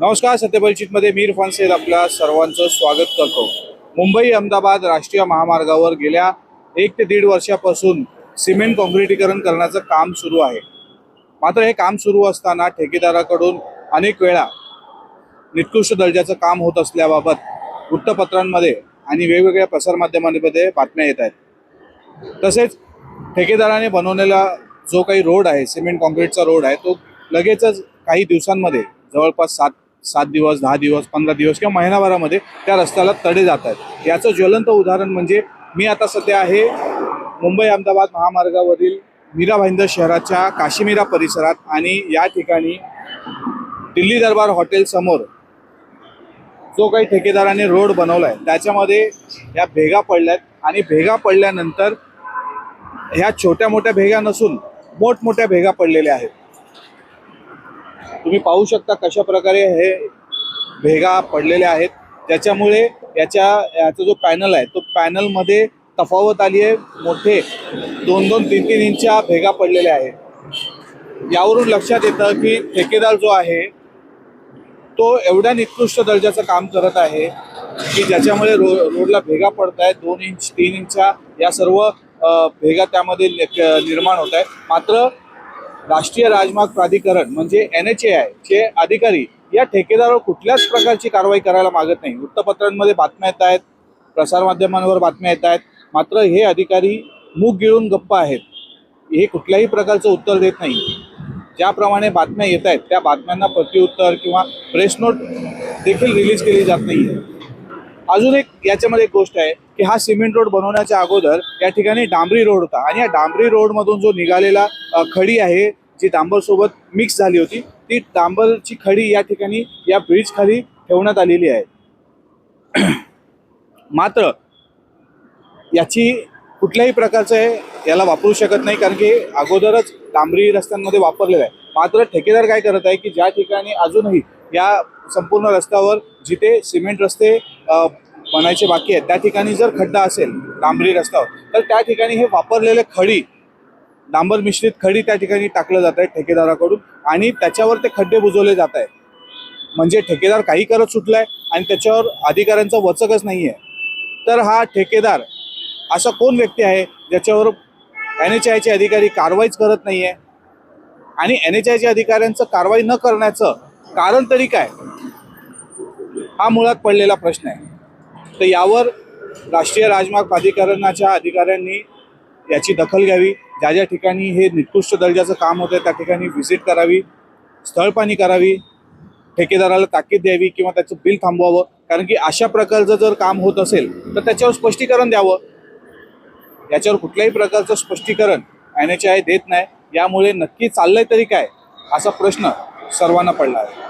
नमस्कार. सत्यपरिचितमध्ये मी इरफान सैद आपल्या सर्वांचं स्वागत करतो. मुंबई अहमदाबाद राष्ट्रीय महामार्गावर गेल्या 1 ते 1.5 वर्षापासून सिमेंट काँक्रिटीकरण करण्याचं काम सुरू आहे. मात्र हे काम सुरू असताना ठेकेदाराकडून अनेक वेळा निकृष्ट दर्जाचं काम होत असल्याबाबत वृत्तपत्रांमध्ये आणि वेगवेगळ्या प्रसारमाध्यमांमध्ये बातम्या येत आहेत. तसेच ठेकेदाराने बनवलेला जो काही रोड आहे, सिमेंट काँक्रीटचा रोड आहे, तो लगेचच काही दिवसांमध्ये जवळपास 7 दिवस, 10 दिवस, 15 दिवस किंवा महिनाभरामध्ये त्या रस्त्याला तडे जात आहेत. याचं ज्वलंत उदाहरण म्हणजे मी आता सध्या आहे मुंबई अहमदाबाद महामार्गावरील मीरा भाईंदर शहराच्या काशीमीरा परिसरात आणि या ठिकाणी दिल्ली दरबार हॉटेल समोर जो काही ठेकेदाराने रोड बनवला आहे त्याच्यामध्ये ह्या भेगा पडल्यात आणि भेगा पडल्यानंतर ह्या छोट्या मोठ्या भेगा नसून मोठमोठ्या भेगा पडलेल्या आहेत. तुम्ही पाहू शकता कशा प्रकारे हे भेगा पडलेल्या आहेत. त्याच्यामुळे याचा जो पॅनल आहे तो पॅनलमध्ये तफावत आली आहे. मोठे 2-2, 3-3 इंचच्या भेगा पडलेल्या आहेत. यावरून लक्षात येतं की ठेकेदार जो आहे तो एवढ्या निकृष्ट दर्जाचं काम करत आहे की ज्याच्यामुळे रोडला भेगा पडत आहेत. 2 इंच 3 इंचच्या या सर्व भेगा त्यामध्ये निर्माण होत आहेत. मात्र राष्ट्रीय राजमार्ग प्राधिकरण म्हणजे NHAI चे अधिकारी या ठेकेदारावर कुठल्याच प्रकारची कारवाई करायला मागत नाही. वृत्तपत्रांमध्ये बातम्या येत आहेत, प्रसारमाध्यमांवर बातम्या येत आहेत, मात्र हे अधिकारी मूग गिळून गप्प आहेत. हे कुठल्याही प्रकारचं उत्तर देत नाही. ज्याप्रमाणे बातम्या येत आहेत त्या बातम्यांना प्रत्युत्तर किंवा प्रेस नोट देखील रिलीज केली जात नाही. अजून एक याच्यामध्ये एक गोष्ट आहे की हा सिमेंट रोड बनवण्याच्या अगोदर या ठिकाणी डांबरी रोड होता आणि या डांबरी रोडमधून जो निघालेला खडी आहे जी डांबरसोबत मिक्स झाली होती ती डांबरची खडी या ठिकाणी या ब्रिज खाली ठेवण्यात आलेली आहे. मात्र याची कुठल्याही प्रकारचं याला वापरू शकत नाही कारण की अगोदरच डांबरी रस्त्यांमध्ये वापरलेलं आहे. मात्र ठेकेदार काय करत आहे की ज्या ठिकाणी अजूनही या संपूर्ण रस्त्यावर जिथे सिमेंट रस्ते बनायचे बाकी आहेत त्या ठिकाणी जर खड्डा असेल डांबरी रस्त्यावर तर त्या ठिकाणी हे वापरलेले खडी डांबर मिश्रित खडी त्या ठिकाणी टाकलं जात आहे ठेकेदाराकडून आणि त्याच्यावर ते खड्डे बुजवले जात आहेत. म्हणजे ठेकेदार काही करत सुटलाय आणि त्याच्यावर अधिकाऱ्यांचा वचकच नाही आहे. तर हा ठेकेदार असा कोण व्यक्ती आहे ज्याच्यावर NHAI चे अधिकारी कारवाईच करत नाही आहे आणि NHAI च्या अधिकाऱ्यांचं कारवाई न करण्याचं कारण तरी काय, हा मुळात पडलेला प्रश्न आहे. तर यावर राष्ट्रीय राजमार्ग प्राधिकरणाच्या अधिकाऱ्यांनी याची दखल घ्यावी. ज्या ज्या ठिकाणी हे निकृष्ट दर्जाचं काम होतं त्या ठिकाणी व्हिजिट करावी, स्थळपाहणी करावी, ठेकेदाराला ताकीद द्यावी किंवा त्याचं बिल थांबवावं. कारण की अशा प्रकारचं जर काम होत असेल तर त्याच्यावर स्पष्टीकरण द्यावं. याच्यावर कुठल्याही प्रकारचं स्पष्टीकरण NHAI देत नाही. यामुळे नक्की चाललंय तरी काय असा प्रश्न सर्वांना पडला आहे.